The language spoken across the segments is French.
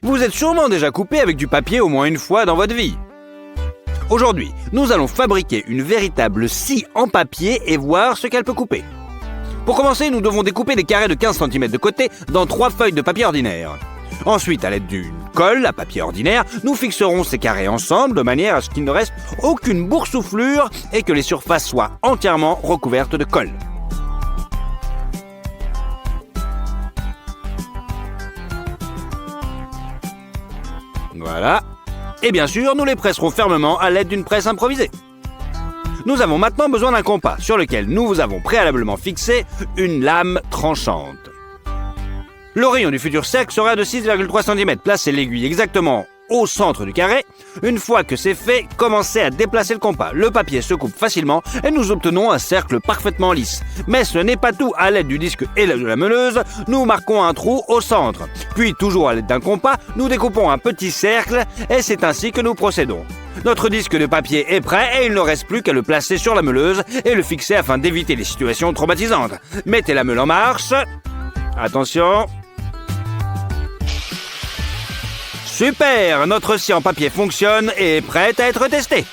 Vous êtes sûrement déjà coupé avec du papier au moins une fois dans votre vie. Aujourd'hui, nous allons fabriquer une véritable scie en papier et voir ce qu'elle peut couper. Pour commencer, nous devons découper des carrés de 15 cm de côté dans 3 feuilles de papier ordinaire. Ensuite, à l'aide d'une colle à papier ordinaire, nous fixerons ces carrés ensemble de manière à ce qu'il ne reste aucune boursouflure et que les surfaces soient entièrement recouvertes de colle. Voilà. Et bien sûr, nous les presserons fermement à l'aide d'une presse improvisée. Nous avons maintenant besoin d'un compas sur lequel nous vous avons préalablement fixé une lame tranchante. Le rayon du futur cercle sera de 6,3 cm. Placez l'aiguille exactement au centre du carré. Une fois que c'est fait, commencez à déplacer le compas. Le papier se coupe facilement et nous obtenons un cercle parfaitement lisse. Mais ce n'est pas tout. À l'aide du disque et de la meuleuse, nous marquons un trou au centre. Puis, toujours à l'aide d'un compas, nous découpons un petit cercle et c'est ainsi que nous procédons. Notre disque de papier est prêt et il ne reste plus qu'à le placer sur la meuleuse et le fixer afin d'éviter les situations traumatisantes. Mettez la meule en marche. Attention. Super! Notre scie en papier fonctionne et est prête à être testée.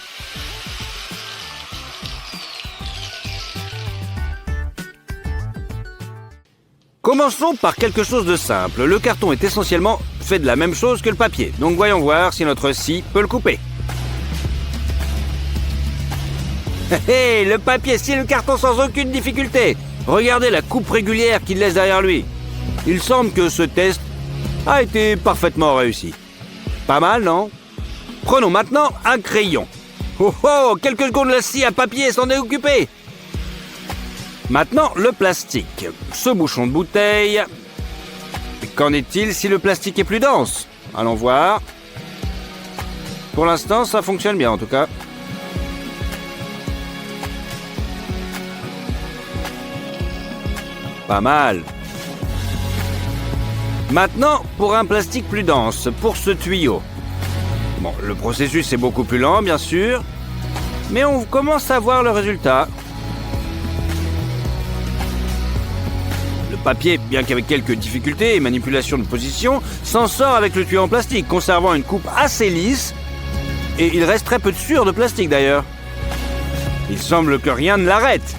Commençons par quelque chose de simple. Le carton est essentiellement fait de la même chose que le papier. Donc voyons voir si notre scie peut le couper. Hé, le papier scie le carton sans aucune difficulté. Regardez la coupe régulière qu'il laisse derrière lui. Il semble que ce test a été parfaitement réussi. Pas mal, non? Prenons maintenant un crayon. Oh oh, quelques secondes, la scie à papier s'en est occupée. Maintenant, le plastique. Ce bouchon de bouteille. Qu'en est-il si le plastique est plus dense? Allons voir. Pour l'instant, ça fonctionne bien en tout cas. Pas mal. Maintenant, pour un plastique plus dense, pour ce tuyau. Bon, le processus est beaucoup plus lent, bien sûr, mais on commence à voir le résultat. Le papier, bien qu'avec quelques difficultés et manipulations de position, s'en sort avec le tuyau en plastique, conservant une coupe assez lisse, et il reste très peu de sueur de plastique d'ailleurs. Il semble que rien ne l'arrête.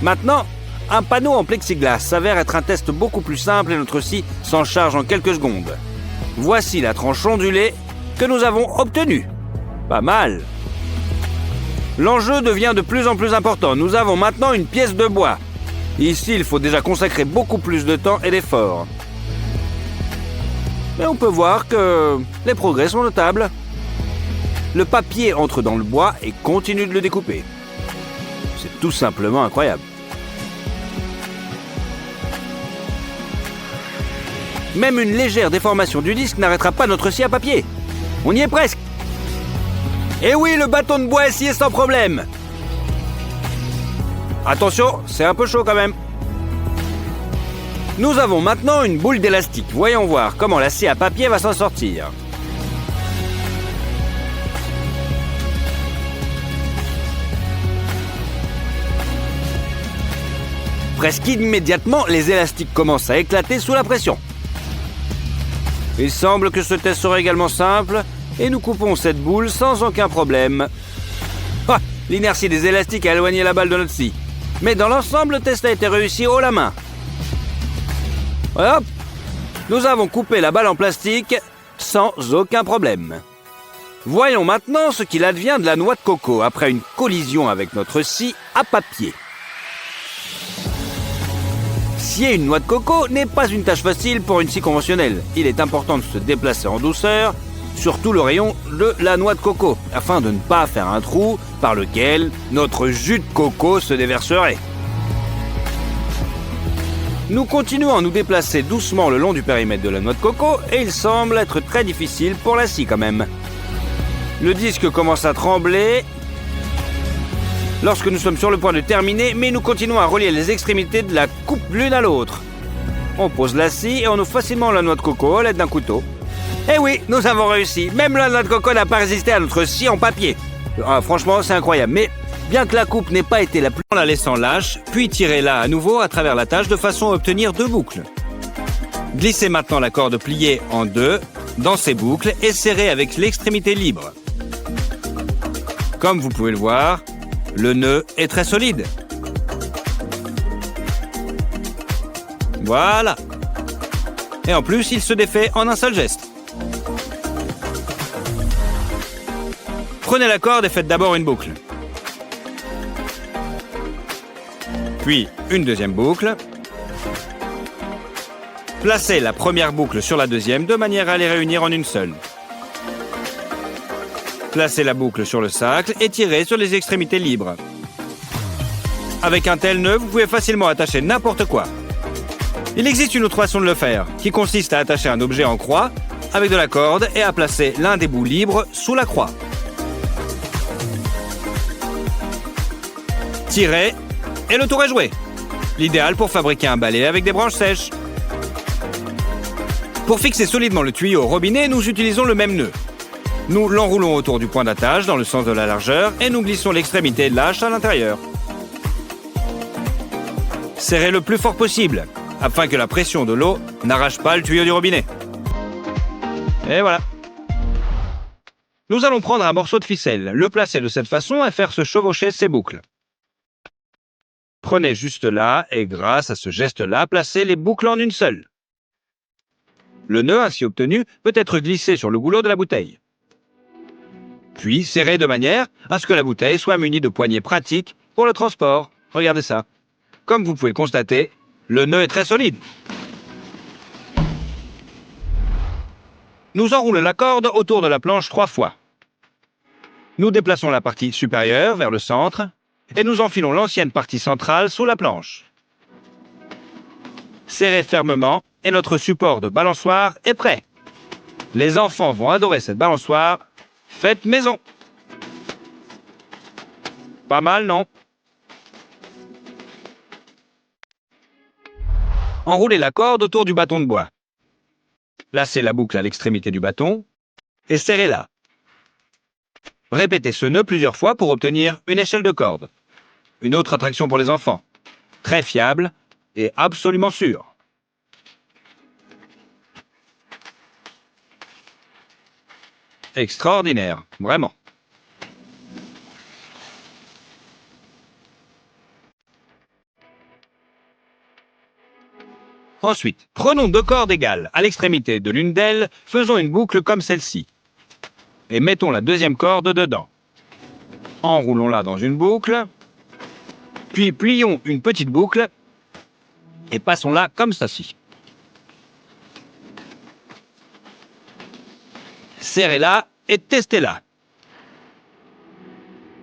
Maintenant, un panneau en plexiglas s'avère être un test beaucoup plus simple et notre scie s'en charge en quelques secondes. Voici la tranche ondulée que nous avons obtenue. Pas mal. L'enjeu devient de plus en plus important. Nous avons maintenant une pièce de bois. Ici, il faut déjà consacrer beaucoup plus de temps et d'efforts. Mais on peut voir que les progrès sont notables. Le papier entre dans le bois et continue de le découper. C'est tout simplement incroyable. Même une légère déformation du disque n'arrêtera pas notre scie à papier. On y est presque. Et oui, le bâton de bois est scié sans problème. Attention, c'est un peu chaud quand même. Nous avons maintenant une boule d'élastique. Voyons voir comment la scie à papier va s'en sortir. Presque immédiatement, les élastiques commencent à éclater sous la pression. Il semble que ce test sera également simple et nous coupons cette boule sans aucun problème. Ah, l'inertie des élastiques a éloigné la balle de notre scie. Mais dans l'ensemble, le test a été réussi haut la main. Hop, nous avons coupé la balle en plastique sans aucun problème. Voyons maintenant ce qu'il advient de la noix de coco après une collision avec notre scie à papier. Scier une noix de coco n'est pas une tâche facile pour une scie conventionnelle. Il est important de se déplacer en douceur, surtout le rayon de la noix de coco, afin de ne pas faire un trou par lequel notre jus de coco se déverserait. Nous continuons à nous déplacer doucement le long du périmètre de la noix de coco et il semble être très difficile pour la scie quand même. Le disque commence à trembler lorsque nous sommes sur le point de terminer, mais nous continuons à relier les extrémités de la coupe l'une à l'autre. On pose la scie et on ouvre facilement la noix de coco à l'aide d'un couteau. Et oui, nous avons réussi. Même la noix de coco n'a pas résisté à notre scie en papier. Ah, franchement, c'est incroyable. Mais bien que la coupe n'ait pas été la plus... En la laissant lâche, puis tirez-la à nouveau à travers la tâche de façon à obtenir 2 boucles. Glissez maintenant la corde pliée en 2 dans ces boucles et serrez avec l'extrémité libre. Comme vous pouvez le voir, le nœud est très solide. Voilà. Et en plus, il se défait en un seul geste. Prenez la corde et faites d'abord une boucle. Puis une deuxième boucle. Placez la première boucle sur la deuxième de manière à les réunir en une seule. Placez la boucle sur le sacle et tirez sur les extrémités libres. Avec un tel nœud, vous pouvez facilement attacher n'importe quoi. Il existe une autre façon de le faire, qui consiste à attacher un objet en croix avec de la corde et à placer l'un des bouts libres sous la croix. Tirez et le tour est joué. L'idéal pour fabriquer un balai avec des branches sèches. Pour fixer solidement le tuyau au robinet, nous utilisons le même nœud. Nous l'enroulons autour du point d'attache dans le sens de la largeur et nous glissons l'extrémité de l'âche à l'intérieur. Serrez le plus fort possible, afin que la pression de l'eau n'arrache pas le tuyau du robinet. Et voilà. Nous allons prendre un morceau de ficelle, le placer de cette façon et faire se chevaucher ces boucles. Prenez juste là et grâce à ce geste-là, placez les boucles en une seule. Le nœud ainsi obtenu peut être glissé sur le goulot de la bouteille. Puis serrez de manière à ce que la bouteille soit munie de poignées pratiques pour le transport. Regardez ça. Comme vous pouvez le constater, le nœud est très solide. Nous enroulons la corde autour de la planche 3 fois. Nous déplaçons la partie supérieure vers le centre et nous enfilons l'ancienne partie centrale sous la planche. Serrez fermement et notre support de balançoire est prêt. Les enfants vont adorer cette balançoire. Faites maison. Pas mal, non? Enroulez la corde autour du bâton de bois. Lacez la boucle à l'extrémité du bâton et serrez-la. Répétez ce nœud plusieurs fois pour obtenir une échelle de corde. Une autre attraction pour les enfants. Très fiable et absolument sûre. Extraordinaire, vraiment. Ensuite, prenons 2 cordes égales. À l'extrémité de l'une d'elles, faisons une boucle comme celle-ci. Et mettons la deuxième corde dedans. Enroulons-la dans une boucle. Puis plions une petite boucle. Et passons-la comme ceci. Serrez-la et testez-la.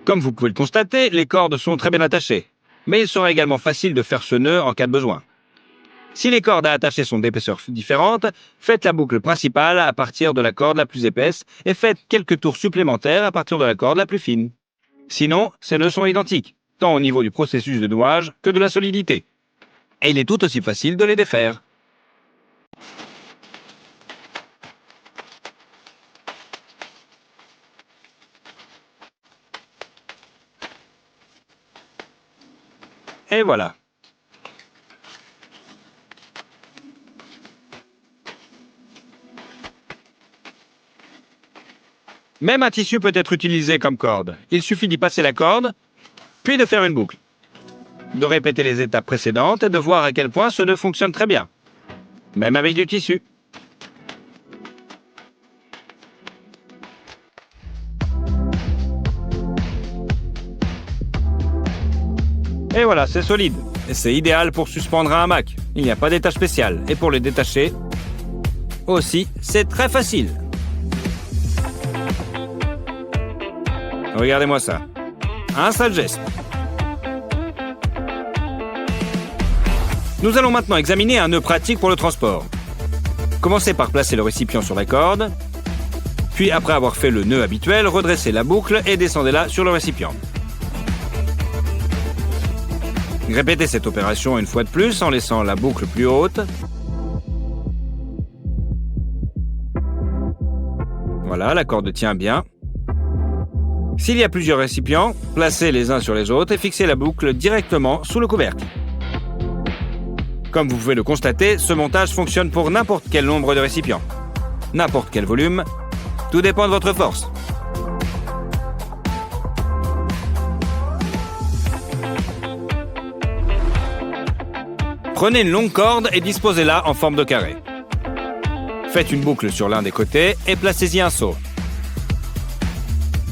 Comme vous pouvez le constater, les cordes sont très bien attachées. Mais il sera également facile de faire ce nœud en cas de besoin. Si les cordes à attacher sont d'épaisseurs différentes, faites la boucle principale à partir de la corde la plus épaisse et faites quelques tours supplémentaires à partir de la corde la plus fine. Sinon, ces nœuds sont identiques, tant au niveau du processus de nouage que de la solidité. Et il est tout aussi facile de les défaire. Et voilà. Même un tissu peut être utilisé comme corde. Il suffit d'y passer la corde, puis de faire une boucle. De répéter les étapes précédentes et de voir à quel point ce nœud fonctionne très bien. Même avec du tissu. Et voilà, c'est solide. Et c'est idéal pour suspendre un hamac. Il n'y a pas d'étage spécial. Et pour le détacher, aussi, c'est très facile. Regardez-moi ça. Un seul geste. Nous allons maintenant examiner un nœud pratique pour le transport. Commencez par placer le récipient sur la corde. Puis, après avoir fait le nœud habituel, redressez la boucle et descendez-la sur le récipient. Répétez cette opération une fois de plus en laissant la boucle plus haute. Voilà, la corde tient bien. S'il y a plusieurs récipients, placez les uns sur les autres et fixez la boucle directement sous le couvercle. Comme vous pouvez le constater, ce montage fonctionne pour n'importe quel nombre de récipients. n'importe quel volume. Tout dépend de votre force. Prenez une longue corde et disposez-la en forme de carré. Faites une boucle sur l'un des côtés et placez-y un seau.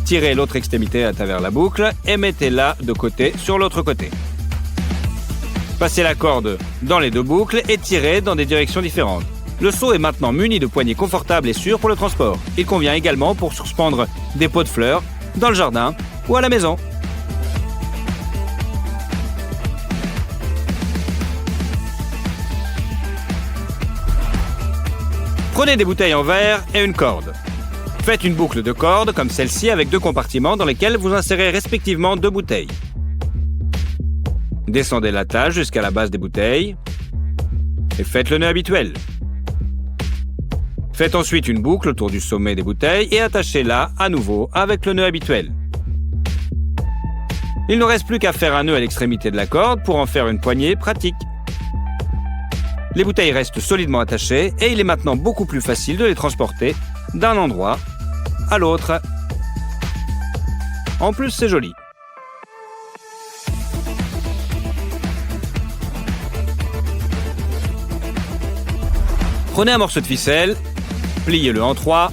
Tirez l'autre extrémité à travers la boucle et mettez-la de côté sur l'autre côté. Passez la corde dans les deux boucles et tirez dans des directions différentes. Le seau est maintenant muni de poignées confortables et sûres pour le transport. Il convient également pour suspendre des pots de fleurs dans le jardin ou à la maison. Prenez des bouteilles en verre et une corde. Faites une boucle de corde comme celle-ci avec deux compartiments dans lesquels vous insérez respectivement deux bouteilles. Descendez l'attache jusqu'à la base des bouteilles et faites le nœud habituel. Faites ensuite une boucle autour du sommet des bouteilles et attachez-la à nouveau avec le nœud habituel. Il ne reste plus qu'à faire un nœud à l'extrémité de la corde pour en faire une poignée pratique. Les bouteilles restent solidement attachées et il est maintenant beaucoup plus facile de les transporter d'un endroit à l'autre. En plus, c'est joli. Prenez un morceau de ficelle, pliez-le en trois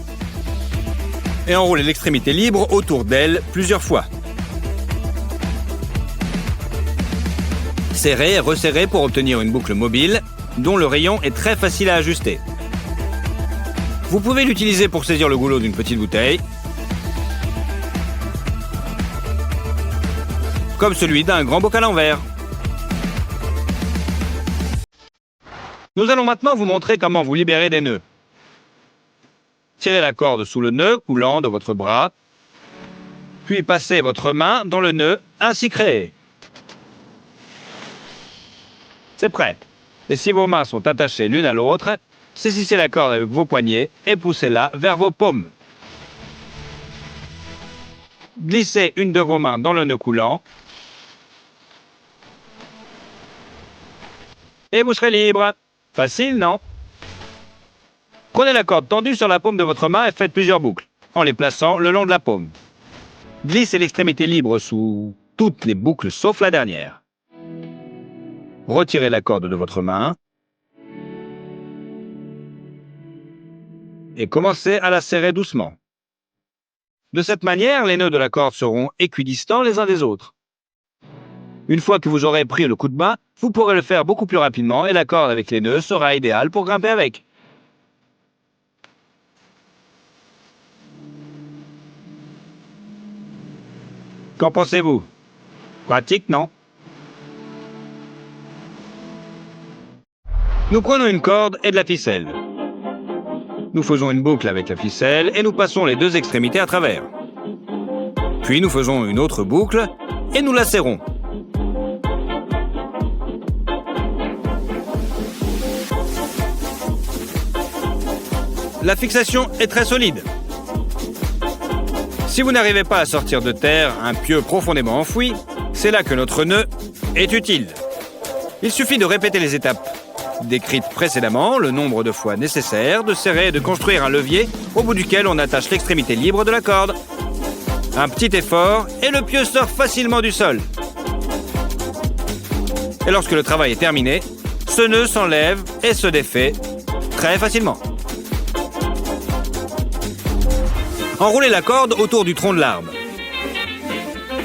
et enroulez l'extrémité libre autour d'elle plusieurs fois. Serrez et resserrez pour obtenir une boucle mobile dont le rayon est très facile à ajuster. Vous pouvez l'utiliser pour saisir le goulot d'une petite bouteille, comme celui d'un grand bocal en verre. Nous allons maintenant vous montrer comment vous libérer des nœuds. Tirez la corde sous le nœud coulant de votre bras, puis passez votre main dans le nœud ainsi créé. C'est prêt. Et si vos mains sont attachées l'une à l'autre, saisissez la corde avec vos poignets et poussez-la vers vos paumes. Glissez une de vos mains dans le nœud coulant et vous serez libre. Facile, non? Prenez la corde tendue sur la paume de votre main et faites plusieurs boucles, en les plaçant le long de la paume. Glissez l'extrémité libre sous toutes les boucles sauf la dernière. Retirez la corde de votre main et commencez à la serrer doucement. De cette manière, les nœuds de la corde seront équidistants les uns des autres. Une fois que vous aurez pris le coup de main, vous pourrez le faire beaucoup plus rapidement et la corde avec les nœuds sera idéale pour grimper avec. Qu'en pensez-vous? Pratique, non? Nous prenons une corde et de la ficelle. Nous faisons une boucle avec la ficelle et nous passons les deux extrémités à travers. Puis nous faisons une autre boucle et nous la serrons. La fixation est très solide. Si vous n'arrivez pas à sortir de terre un pieu profondément enfoui, c'est là que notre nœud est utile. Il suffit de répéter les étapes décrites précédemment, le nombre de fois nécessaire, de serrer et de construire un levier au bout duquel on attache l'extrémité libre de la corde. Un petit effort et le pieu sort facilement du sol. Et lorsque le travail est terminé, ce nœud s'enlève et se défait très facilement. Enroulez la corde autour du tronc de l'arbre.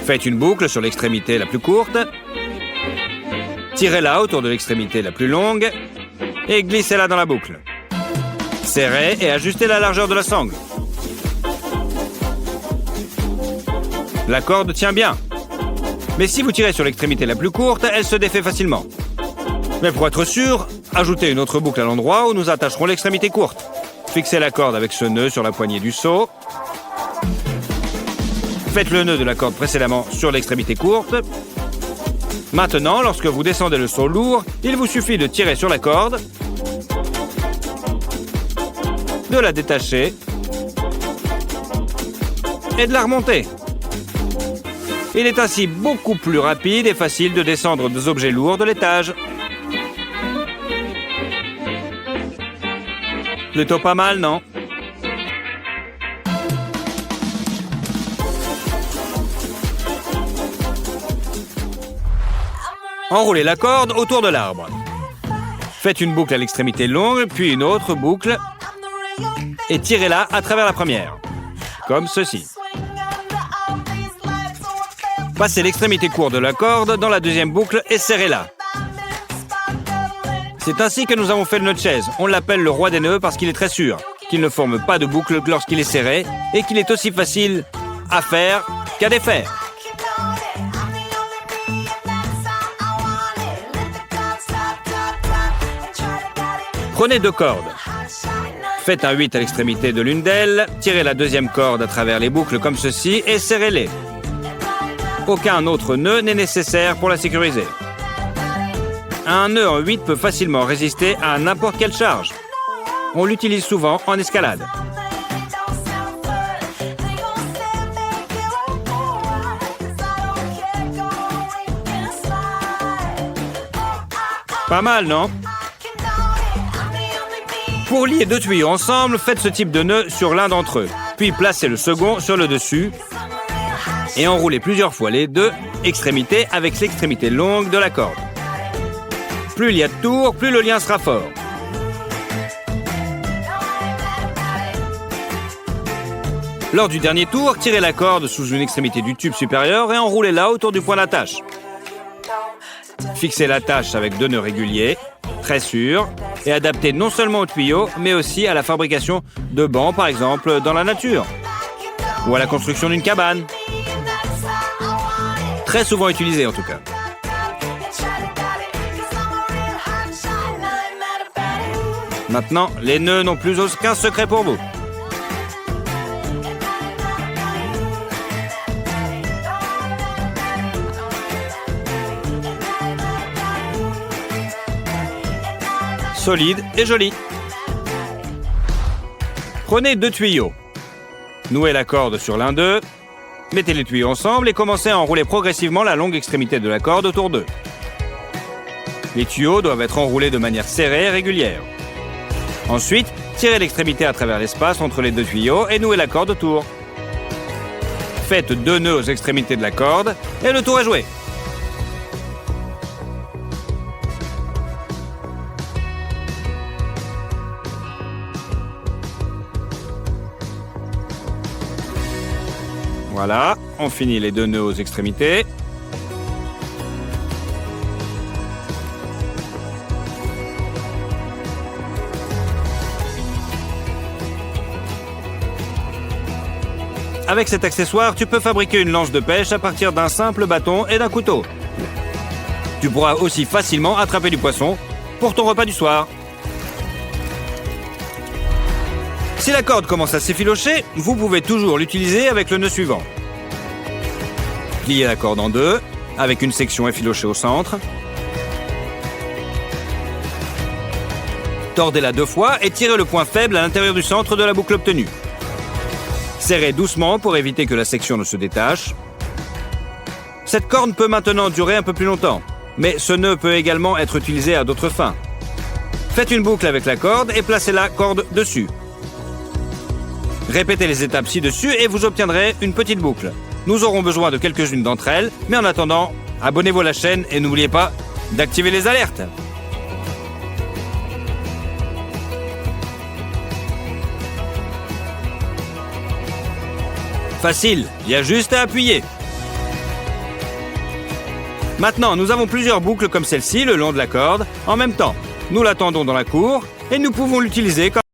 Faites une boucle sur l'extrémité la plus courte. Tirez-la autour de l'extrémité la plus longue et glissez-la dans la boucle. Serrez et ajustez la largeur de la sangle. La corde tient bien. Mais si vous tirez sur l'extrémité la plus courte, elle se défait facilement. Mais pour être sûr, ajoutez une autre boucle à l'endroit où nous attacherons l'extrémité courte. Fixez la corde avec ce nœud sur la poignée du seau. Faites le nœud de la corde précédemment sur l'extrémité courte. Maintenant, lorsque vous descendez le seau lourd, il vous suffit de tirer sur la corde, de la détacher et de la remonter. Il est ainsi beaucoup plus rapide et facile de descendre des objets lourds de l'étage. Plutôt pas mal, non? Enroulez la corde autour de l'arbre. Faites une boucle à l'extrémité longue, puis une autre boucle et tirez-la à travers la première, comme ceci. Passez l'extrémité courte de la corde dans la deuxième boucle et serrez-la. C'est ainsi que nous avons fait le nœud de chaise. On l'appelle le roi des nœuds parce qu'il est très sûr qu'il ne forme pas de boucle lorsqu'il est serré et qu'il est aussi facile à faire qu'à défaire. Prenez 2 cordes. Faites un 8 à l'extrémité de l'une d'elles, tirez la deuxième corde à travers les boucles comme ceci et serrez-les. Aucun autre nœud n'est nécessaire pour la sécuriser. Un nœud en 8 peut facilement résister à n'importe quelle charge. On l'utilise souvent en escalade. Pas mal, non? Pour lier 2 tuyaux ensemble, faites ce type de nœud sur l'un d'entre eux, puis placez le second sur le dessus et enroulez plusieurs fois les 2 extrémités avec l'extrémité longue de la corde. Plus il y a de tours, plus le lien sera fort. Lors du dernier tour, tirez la corde sous une extrémité du tube supérieur et enroulez-la autour du point d'attache. Fixez l'attache avec 2 nœuds réguliers, très sûrs, et adaptés non seulement au tuyau, mais aussi à la fabrication de bancs, par exemple, dans la nature, ou à la construction d'une cabane. Très souvent utilisé, en tout cas. Maintenant, les nœuds n'ont plus aucun secret pour vous. Solide et joli. Prenez 2 tuyaux. Nouez la corde sur l'un d'eux. Mettez les tuyaux ensemble et commencez à enrouler progressivement la longue extrémité de la corde autour d'eux. Les tuyaux doivent être enroulés de manière serrée et régulière. Ensuite, tirez l'extrémité à travers l'espace entre les 2 tuyaux et nouez la corde autour. Faites 2 nœuds aux extrémités de la corde et le tour est joué. Voilà, on finit les 2 nœuds aux extrémités. Avec cet accessoire, tu peux fabriquer une lance de pêche à partir d'un simple bâton et d'un couteau. Tu pourras aussi facilement attraper du poisson pour ton repas du soir. Si la corde commence à s'effilocher, vous pouvez toujours l'utiliser avec le nœud suivant. Pliez la corde en 2, avec une section effilochée au centre. Tordez-la 2 fois et tirez le point faible à l'intérieur du centre de la boucle obtenue. Serrez doucement pour éviter que la section ne se détache. Cette corde peut maintenant durer un peu plus longtemps, mais ce nœud peut également être utilisé à d'autres fins. Faites une boucle avec la corde et placez la corde dessus. Répétez les étapes ci-dessus et vous obtiendrez une petite boucle. Nous aurons besoin de quelques-unes d'entre elles, mais en attendant, abonnez-vous à la chaîne et n'oubliez pas d'activer les alertes. Facile, il y a juste à appuyer. Maintenant, nous avons plusieurs boucles comme celle-ci le long de la corde en même temps. Nous l'attendons dans la cour et nous pouvons l'utiliser comme